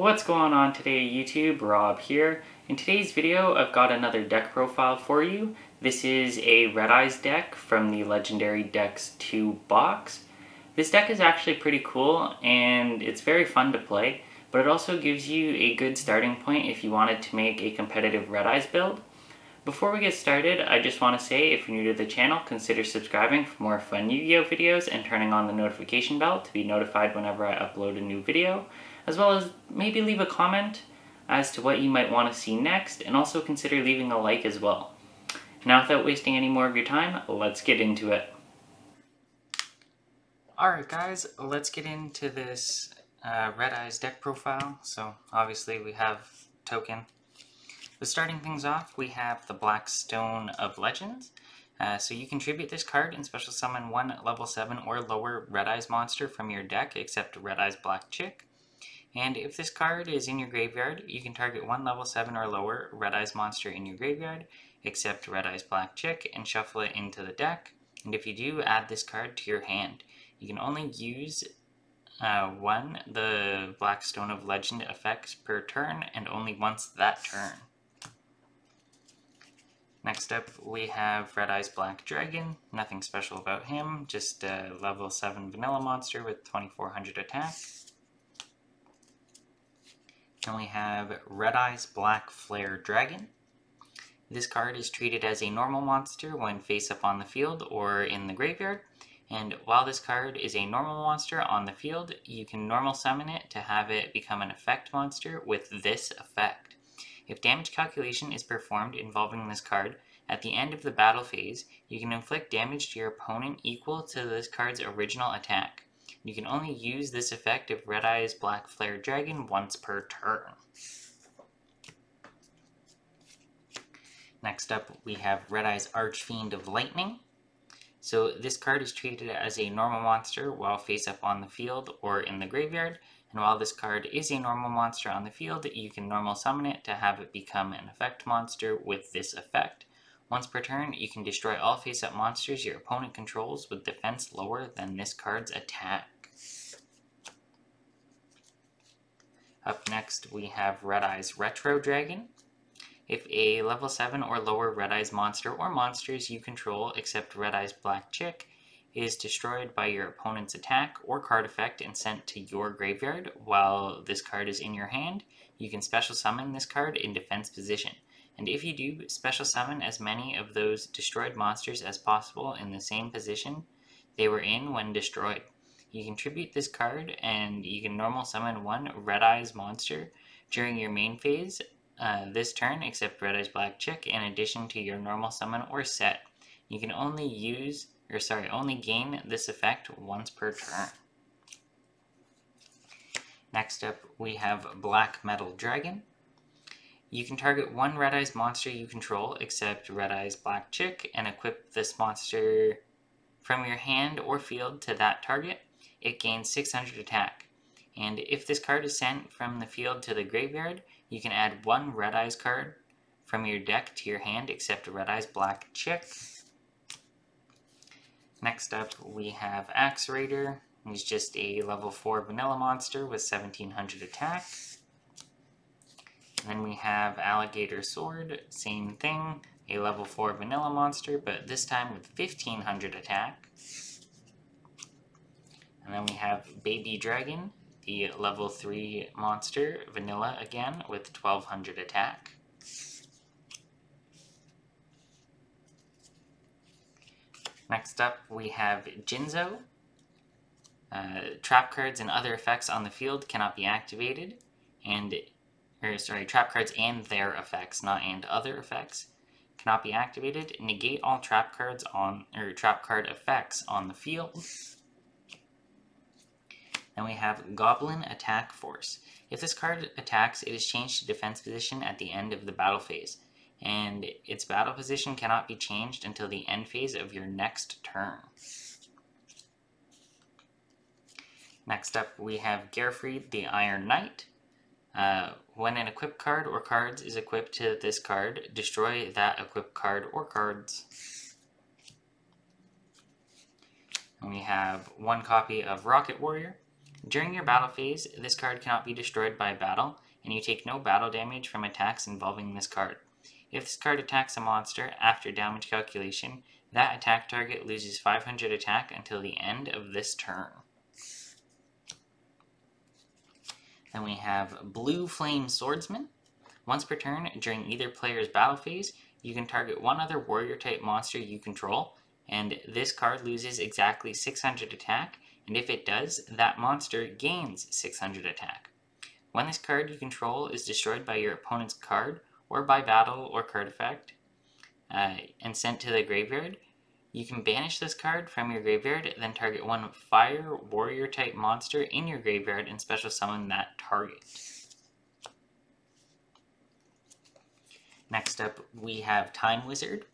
What's going on today, YouTube? Rob here. In today's video, I've got another deck profile for you. This is a Red Eyes deck from the Legendary Decks 2 box. This deck is actually pretty cool and it's very fun to play, but it also gives you a good starting point if you wanted to make a competitive Red Eyes build. Before we get started, I just want to say if you're new to the channel, consider subscribing for more fun Yu-Gi-Oh videos and turning on the notification bell to be notified whenever I upload a new video, as well as maybe leave a comment as to what you might want to see next, and also consider leaving a like as well. Now, without wasting any more of your time, let's get into it. Alright guys, let's get into this Red Eyes deck profile. So obviously we have token. But starting things off, we have the Black Stone of Legends. So you contribute this card and special summon one level 7 or lower Red Eyes monster from your deck except Red Eyes Black Chick. And if this card is in your graveyard, you can target one level 7 or lower Red Eyes monster in your graveyard except Red Eyes Black Chick and shuffle it into the deck. And if you do, add this card to your hand. You can only use the Black Stone of Legend effects per turn and only once that turn. Next up, we have Red Eyes Black Dragon. Nothing special about him, just a level 7 vanilla monster with 2400 attack. And we have Red Eyes Black Flare Dragon. This card is treated as a normal monster when face up on the field or in the graveyard. And while this card is a normal monster on the field, you can normal summon it to have it become an effect monster with this effect. If damage calculation is performed involving this card, at the end of the battle phase, you can inflict damage to your opponent equal to this card's original attack. You can only use this effect of Red Eyes Black Flare Dragon once per turn. Next up, we have Red Eyes Archfiend of Lightning. So this card is treated as a normal monster while face up on the field or in the graveyard. And while this card is a normal monster on the field, you can normal summon it to have it become an effect monster with this effect. Once per turn, you can destroy all face-up monsters your opponent controls with defense lower than this card's attack. Up next, we have Red Eyes Retro Dragon. If a level 7 or lower Red Eyes monster or monsters you control except Red Eyes Black Chick is destroyed by your opponent's attack or card effect and sent to your graveyard while this card is in your hand, you can special summon this card in defense position. And if you do, special summon as many of those destroyed monsters as possible in the same position they were in when destroyed. You contribute this card and you can normal summon one Red Eyes monster during your main phase this turn except Red Eyes Black Chick in addition to your normal summon or set. You can only gain this effect once per turn. Next up, we have Black Metal Dragon. You can target one Red Eyes monster you control except Red Eyes Black Chick and equip this monster from your hand or field to that target. It gains 600 attack. And if this card is sent from the field to the graveyard, you can add one Red Eyes card from your deck to your hand except Red Eyes Black Chick. Next up, we have Axe Raider. He's just a level 4 vanilla monster with 1700 attack. And then we have Alligator Sword, same thing, a level 4 vanilla monster, but this time with 1500 attack. And then we have Baby Dragon, the level 3 monster, vanilla again, with 1200 attack. Next up, we have Jinzo. Trap cards and other effects on the field cannot be activated, trap cards and their effects, not and other effects, cannot be activated. Negate all trap card effects on the field. Then we have Goblin Attack Force. If this card attacks, it is changed to defense position at the end of the battle phase, and its battle position cannot be changed until the end phase of your next turn. Next up, we have Garfried the Iron Knight. When an equipped card or cards is equipped to this card, destroy that equipped card or cards. And we have one copy of Rocket Warrior. During your battle phase, this card cannot be destroyed by battle, and you take no battle damage from attacks involving this card. If this card attacks a monster after damage calculation, that attack target loses 500 attack until the end of this turn. Then we have Blue Flame Swordsman. Once per turn, during either player's battle phase, you can target one other warrior-type monster you control, and this card loses exactly 600 attack, and if it does, that monster gains 600 attack. When this card you control is destroyed by your opponent's card, or by battle or card effect, and sent to the graveyard, you can banish this card from your graveyard, then target one fire warrior-type monster in your graveyard and special summon that target. Next up, we have Time Wizard.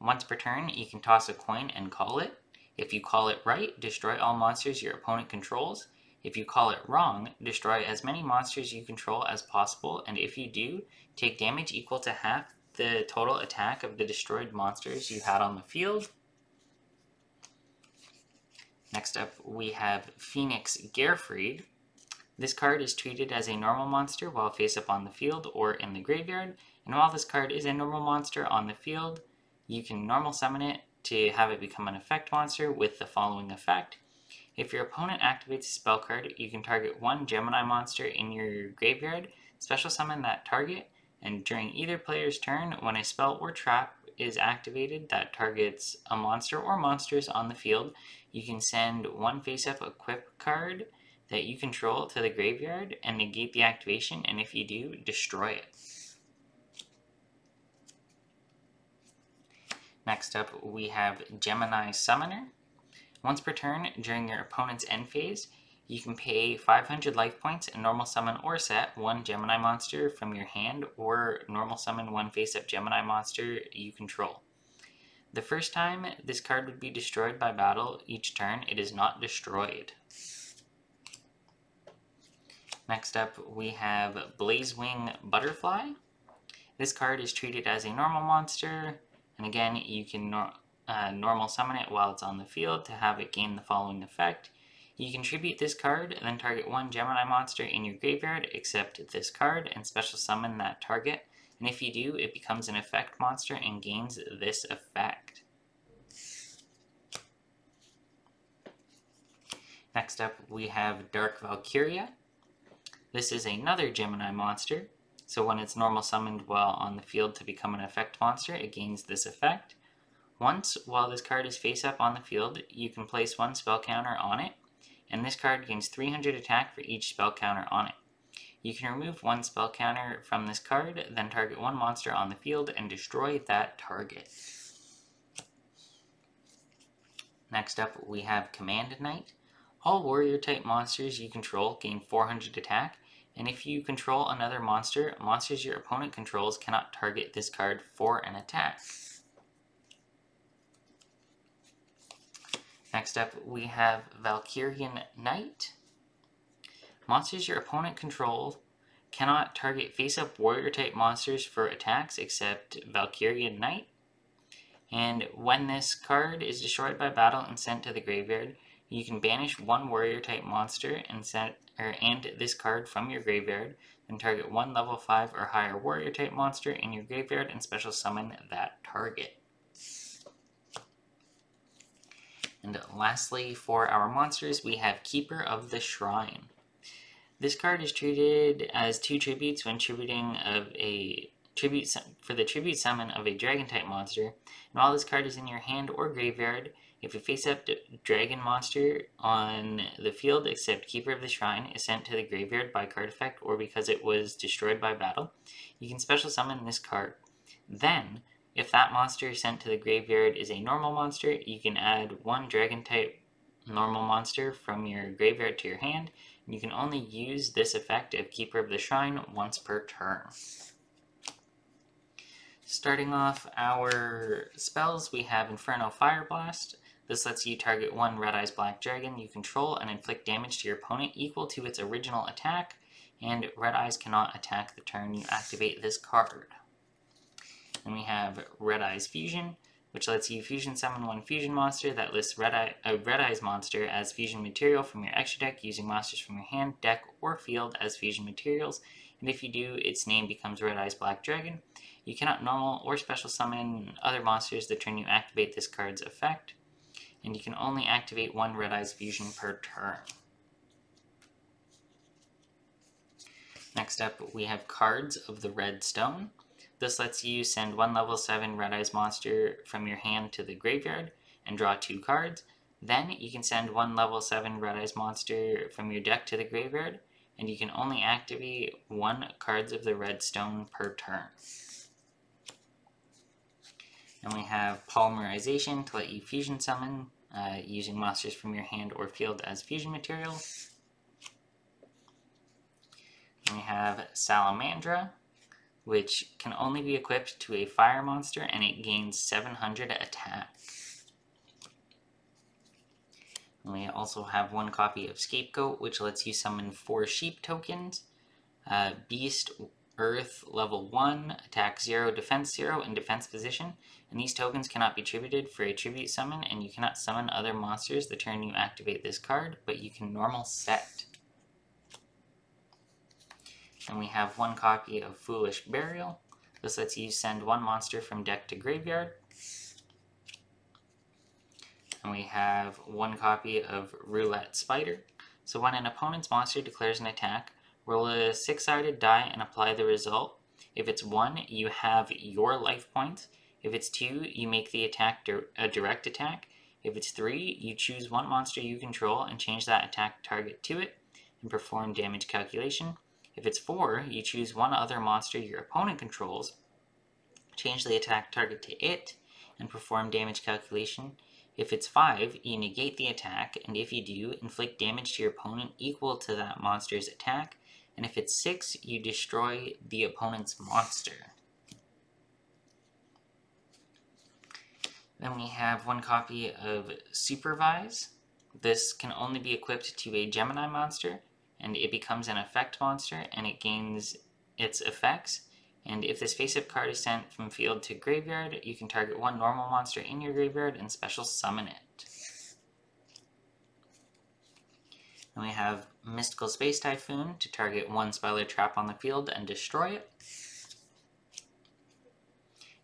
Once per turn, you can toss a coin and call it. If you call it right, destroy all monsters your opponent controls. If you call it wrong, destroy as many monsters you control as possible, and if you do, take damage equal to half the total attack of the destroyed monsters you had on the field. Next up, we have Phoenix Garefried. This card is treated as a normal monster while face up on the field or in the graveyard, and while this card is a normal monster on the field, you can normal summon it to have it become an effect monster with the following effect. If your opponent activates a spell card, you can target one Gemini monster in your graveyard, special summon that target, and during either player's turn, when a spell or trap is activated that targets a monster or monsters on the field, you can send one face-up equip card that you control to the graveyard and negate the activation, and if you do, destroy it. Next up, we have Gemini Summoner. Once per turn, during your opponent's end phase, you can pay 500 life points and normal summon or set one Gemini monster from your hand, or normal summon one face-up Gemini monster you control. The first time this card would be destroyed by battle each turn, it is not destroyed. Next up, we have Blazewing Butterfly. This card is treated as a normal monster, and again, you can normal summon it while it's on the field to have it gain the following effect. You can tribute this card, then target one Gemini monster in your graveyard except this card, and special summon that target. And if you do, it becomes an effect monster and gains this effect. Next up, we have Dark Valkyria. This is another Gemini monster, so when it's normal summoned while on the field to become an effect monster, it gains this effect. Once, while this card is face up on the field, you can place one spell counter on it, and this card gains 300 attack for each spell counter on it. You can remove one spell counter from this card, then target one monster on the field and destroy that target. Next up, we have Command Knight. All warrior-type monsters you control gain 400 attack, and if you control another monster, monsters your opponent controls cannot target this card for an attack. Next up, we have Valkyrian Knight. Monsters your opponent controls cannot target face-up warrior-type monsters for attacks except Valkyrian Knight. And when this card is destroyed by battle and sent to the graveyard, you can banish one warrior-type monster and this card from your graveyard, then target one level 5 or higher warrior-type monster in your graveyard and special summon that target. And lastly, for our monsters, we have Keeper of the Shrine. This card is treated as 2 tributes when tributing for the tribute summon of a dragon-type monster. And while this card is in your hand or graveyard, if a face-up dragon monster on the field except Keeper of the Shrine is sent to the graveyard by card effect or because it was destroyed by battle, you can special summon this card. Then, if that monster sent to the graveyard is a normal monster, you can add one dragon-type normal monster from your graveyard to your hand. You can only use this effect of Keeper of the Shrine once per turn. Starting off our spells, we have Inferno Fire Blast. This lets you target one Red Eyes Black Dragon you control and inflict damage to your opponent equal to its original attack, and Red Eyes cannot attack the turn you activate this card. Then we have Red Eyes Fusion. which lets you fusion summon one fusion monster that lists a Red Eyes monster as fusion material from your extra deck using monsters from your hand, deck, or field as fusion materials, and if you do, its name becomes Red Eyes Black Dragon. You cannot normal or special summon other monsters the turn you activate this card's effect, and you can only activate one Red Eyes fusion per turn. Next up, we have Cards of the Red Stone. This lets you send one level 7 Red Eyes monster from your hand to the graveyard and draw 2 cards. Then you can send one level 7 Red Eyes monster from your deck to the graveyard, and you can only activate 1 Cards of the Red Stone per turn. And we have Polymerization to let you fusion summon using monsters from your hand or field as fusion material. And we have Salamandra, which can only be equipped to a fire monster, and it gains 700 attack. And we also have 1 copy of Scapegoat, which lets you summon 4 sheep tokens. Beast, Earth, level 1, attack 0, defense 0, and defense position. And these tokens cannot be tributed for a tribute summon, and you cannot summon other monsters the turn you activate this card, but you can normal set. And we have 1 copy of Foolish Burial. This lets you send 1 monster from deck to graveyard. And we have 1 copy of Roulette Spider. So when an opponent's monster declares an attack, roll a 6-sided die and apply the result. If it's 1, you have your life points. If it's 2, you make the attack a direct attack. If it's 3, you choose 1 monster you control and change that attack target to it and perform damage calculation. If it's 4, you choose 1 other monster your opponent controls, change the attack target to it, and perform damage calculation. If it's 5, you negate the attack, and if you do, inflict damage to your opponent equal to that monster's attack, and if it's 6, you destroy the opponent's monster. Then we have 1 copy of Supervise. This can only be equipped to a Gemini monster, and it becomes an effect monster, and it gains its effects. And if this face-up card is sent from field to graveyard, you can target 1 normal monster in your graveyard and special summon it. And we have Mystical Space Typhoon to target 1 spell or trap on the field and destroy it.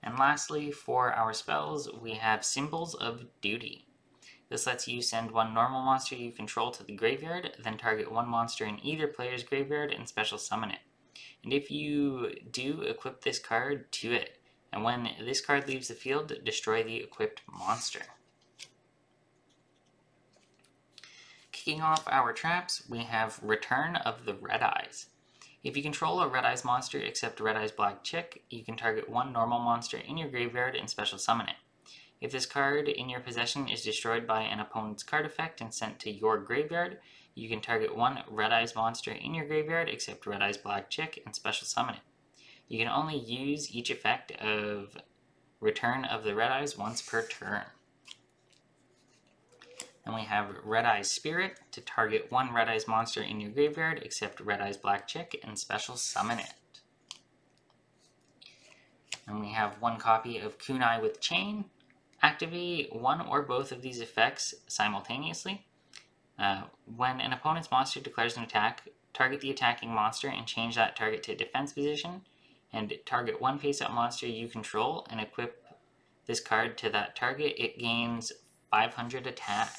And lastly, for our spells, we have Symbols of Duty. This lets you send 1 normal monster you control to the graveyard, then target 1 monster in either player's graveyard and special summon it. And if you do, equip this card to it, and when this card leaves the field, destroy the equipped monster. Kicking off our traps, we have Return of the Red Eyes. If you control a Red Eyes monster except Red Eyes Black Chick, you can target 1 normal monster in your graveyard and special summon it. If this card in your possession is destroyed by an opponent's card effect and sent to your graveyard, you can target 1 Red Eyes monster in your graveyard except Red Eyes Black Chick and special summon it. You can only use each effect of Return of the Red Eyes once per turn. Then we have Red Eyes Spirit to target 1 Red Eyes monster in your graveyard except Red Eyes Black Chick and special summon it. And we have 1 copy of Kunai with Chain. Activate 1 or both of these effects simultaneously. When an opponent's monster declares an attack, target the attacking monster and change that target to defense position, and target 1 face-up monster you control and equip this card to that target. It gains 500 attack.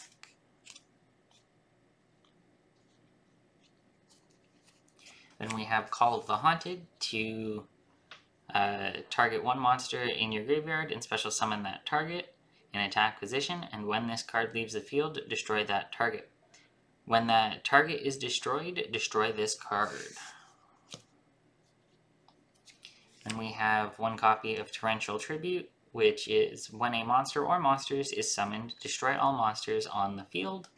Then we have Call of the Haunted to target 1 monster in your graveyard and special summon that target in attack position, and when this card leaves the field, destroy that target. When that target is destroyed, destroy this card. Then we have 1 copy of Torrential Tribute, which is when a monster or monsters is summoned, destroy all monsters on the field.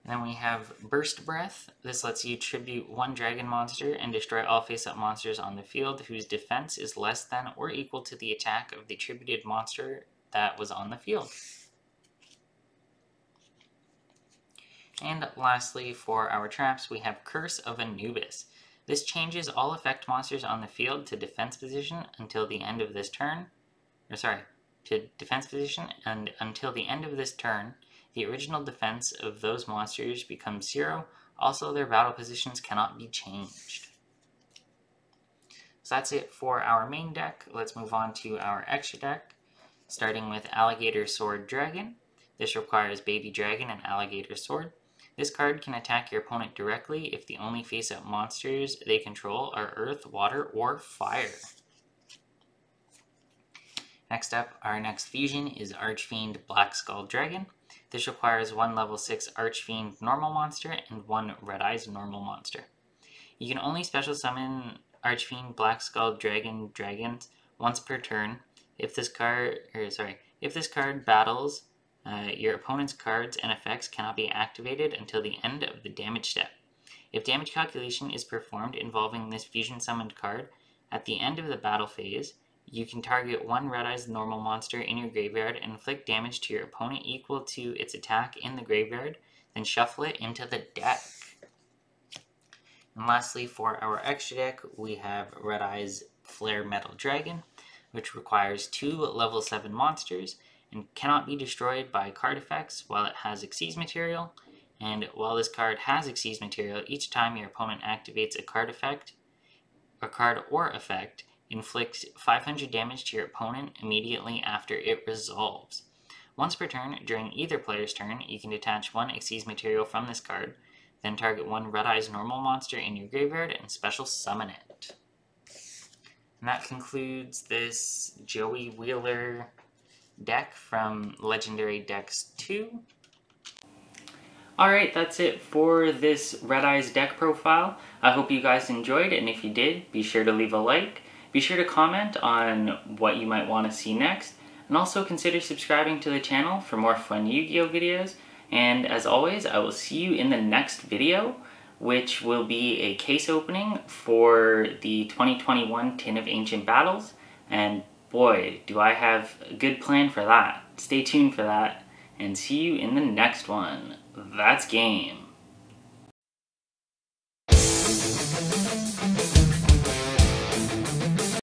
And then we have Burst Breath. This lets you tribute 1 dragon monster and destroy all face-up monsters on the field whose defense is less than or equal to the attack of the tributed monster that was on the field. And lastly, for our traps, we have Curse of Anubis. This changes all effect monsters on the field to defense position until the end of this turn. To defense position, and until the end of this turn, the original defense of those monsters becomes 0. Also, their battle positions cannot be changed. So that's it for our main deck. Let's move on to our extra deck, starting with Alligator Sword Dragon. This requires Baby Dragon and Alligator Sword. This card can attack your opponent directly if the only face-up monsters they control are Earth, Water, or Fire. Next up, our next fusion is Archfiend Blackskull Dragon. This requires 1 level 6 Archfiend normal monster and 1 Red Eyes normal monster. You can only special summon Archfiend Blackskull dragons once per turn. If this card battles, your opponent's cards and effects cannot be activated until the end of the damage step. If damage calculation is performed involving this fusion summoned card at the end of the battle phase, you can target 1 Red Eyes normal monster in your graveyard and inflict damage to your opponent equal to its attack in the graveyard, then shuffle it into the deck. And lastly, for our extra deck, we have Red Eyes Flare Metal Dragon, which requires 2 level 7 monsters and cannot be destroyed by card effects while it has Xyz material. And while this card has Xyz material, each time your opponent activates a card or effect, inflict 500 damage to your opponent immediately after it resolves. Once per turn, during either player's turn, you can detach 1 Xyz material from this card, then target 1 Red Eyes normal monster in your graveyard and special summon it. And that concludes this Joey Wheeler deck from Legendary Decks 2. Alright, that's it for this Red Eyes deck profile. I hope you guys enjoyed, and if you did, be sure to leave a like. Be sure to comment on what you might want to see next, and also consider subscribing to the channel for more fun Yu-Gi-Oh videos. And as always, I will see you in the next video, which will be a case opening for the 2021 Tin of Ancient Battles. And boy, do I have a good plan for that. Stay tuned for that, and see you in the next one. That's game.